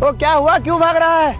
तो क्या हुआ, क्यों भाग रहा है?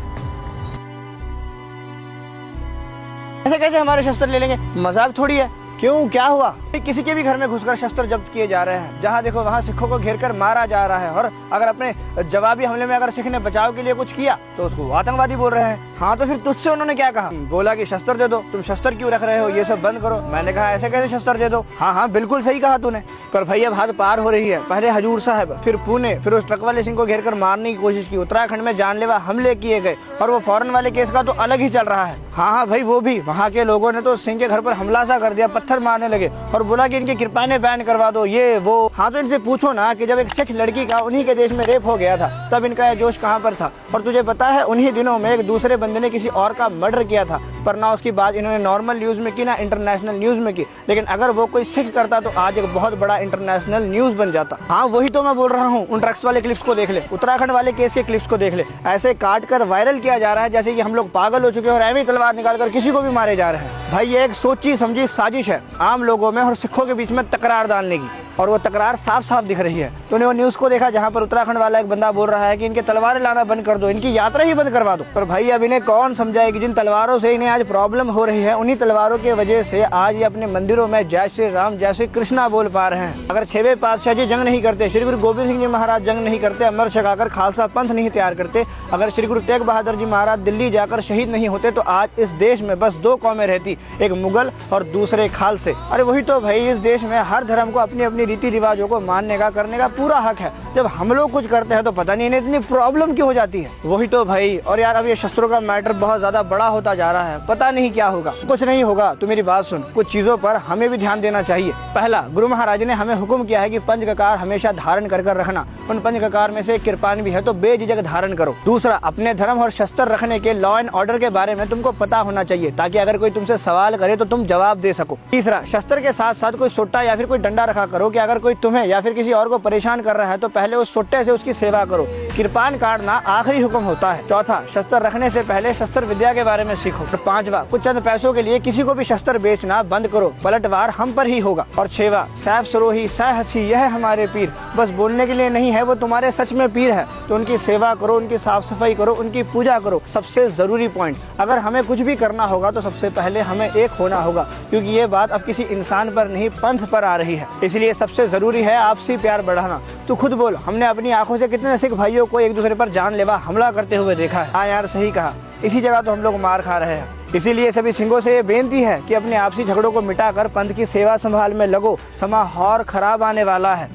ऐसे कैसे हमारे शस्त्र ले लेंगे? मजाक थोड़ी है। क्यों, क्या हुआ? किसी के भी घर में घुसकर शस्त्र जब्त किए जा रहे हैं। जहां देखो वहां सिखों को घेरकर मारा जा रहा है, और अगर अपने जवाबी हमले में अगर सिख ने बचाव के लिए कुछ किया तो उसको आतंकवादी बोल रहे हैं। हाँ तो फिर तुझसे उन्होंने क्या कहा? बोला कि शस्त्र दे दो, तुम शस्त्र क्यों रख रहे हो, ये सब बंद करो। मैंने कहा ऐसे कैसे शस्त्र दे दो? हाँ बिल्कुल सही कहा तूने। पर भाई अब हद पार हो रही है। पहले हजूर साहब, फिर पुणे, फिर उस ट्रक वाले सिंह को घेर कर मारने की कोशिश की। उत्तराखंड में जानलेवा हमले किए गए, और वो फॉरेन वाले केस का तो अलग ही चल रहा है। हाँ भाई, वो भी वहाँ के लोगों ने तो सिंह के घर पर हमला सा कर दिया, पत्थर मारने लगे और बोला कि इनकी कृपाएं बैन करवा दो, ये वो। हाँ तो इनसे पूछो ना कि जब एक सिख लड़की का उन्हीं के देश में रेप हो गया था तब इनका ये जोश कहाँ पर था। और तुझे पता है उन्हीं दिनों में एक दूसरे बंदे ने किसी और का मर्डर किया था, पर ना उसकी बात इन्होंने नॉर्मल न्यूज में की ना इंटरनेशनल न्यूज में की। लेकिन अगर वो कोई सिख करता तो आज एक बहुत बड़ा इंटरनेशनल न्यूज बन जाता। हाँ वही तो मैं बोल रहा हूँ। उन ड्रग्स वाले क्लिप्स को देख ले, उत्तराखंड वाले केस के क्लिप्स को देख ले। ऐसे काट कर वायरल किया जा रहा है जैसे कि हम लोग पागल हो चुके हैं और ऐवी तलवार निकाल कर किसी को भी मारे जा रहे हैं। भाई ये एक सोची समझी साजिश है आम लोगों में और सिखों के बीच में तकरार डालने की, और वो तकरार साफ साफ दिख रही है। तूने वो न्यूज को देखा जहाँ पर उत्तराखंड वाला एक बंदा बोल रहा है कि इनके तलवारें लाना बंद कर दो, इनकी यात्रा ही बंद करवा दो। पर भाई अब इन्हें कौन समझाए कि जिन तलवारों से इन्हें आज प्रॉब्लम हो रही है, उन्हीं तलवारों की वजह से आज ये अपने मंदिरों में जय श्री राम जय श्री कृष्णा बोल पा रहे हैं। अगर 6वें पातशाह जी जंग नहीं करते, श्री गुरु गोबिंद सिंह जी महाराज जंग नहीं करते, अमर छकाकर खालसा पंथ नहीं तैयार करते, अगर श्री गुरु तेग बहादुर जी महाराज दिल्ली जाकर शहीद नहीं होते, तो आज इस देश में बस 2 कौमें रहती, एक मुगल और दूसरे खालसे। अरे वही तो भाई, इस देश में हर धर्म को अपनी अपनी रीति रिवाजों को मानने का करने का पूरा हक है। जब हम लोग कुछ करते हैं तो पता नहीं इन्हें इतनी प्रॉब्लम क्यों हो जाती है। वही तो भाई। और यार अब ये शस्त्रों का मैटर बहुत ज्यादा बड़ा होता जा रहा है, पता नहीं क्या होगा। कुछ नहीं होगा, तू मेरी बात सुन। कुछ चीजों पर हमें भी ध्यान देना चाहिए। पहला, गुरु महाराज ने हमें हुक्म किया है कि पंचककार हमेशा धारण कर रखना। उन पंचककार में से एक कृपाण भी है, तो बेझिझक धारण करो। दूसरा, अपने धर्म और शस्त्र रखने के लॉ एंड ऑर्डर के बारे में तुमको पता होना चाहिए, ताकि अगर कोई तुमसे सवाल करे तो तुम जवाब दे सको। तीसरा, शस्त्र के साथ साथ कोई सोटा या फिर कोई डंडा रखा करो कि अगर कोई तुम्हें या फिर किसी और को परेशान कर रहा है तो पहले उस सोटे से उसकी सेवा करो। कृपाण काटना आखिरी हुक्म होता है। चौथा, शस्त्र रखने से पहले शस्त्र विद्या के बारे में सीखो। और पांचवा, कुछ चंद पैसों के लिए किसी को भी शस्त्र बेचना बंद करो, पलटवार हम पर ही होगा। और छेवा, सैफ सरोही सह हथी यह हमारे पीर, बस बोलने के लिए नहीं है, वो तुम्हारे सच में पीर है, तो उनकी सेवा करो, उनकी साफ सफाई करो, उनकी पूजा करो। सबसे जरूरी पॉइंट, अगर हमें कुछ भी करना होगा तो सबसे पहले हमें एक होना होगा, क्योंकि ये बात अब किसी इंसान पर नहीं पंथ पर आ रही है। इसलिए सबसे जरूरी है आपसी प्यार बढ़ाना। तू खुद बोल, हमने अपनी आंखों से कितने सिख भाइयों को एक दूसरे पर जानलेवा हमला करते हुए देखा है। हाँ यार सही कहा, इसी जगह तो हम लोग मार खा रहे हैं। इसीलिए सभी सिंहों से ये बेनती है कि अपने आपसी झगड़ों को मिटाकर पंथ की सेवा संभाल में लगो। समा और खराब आने वाला है।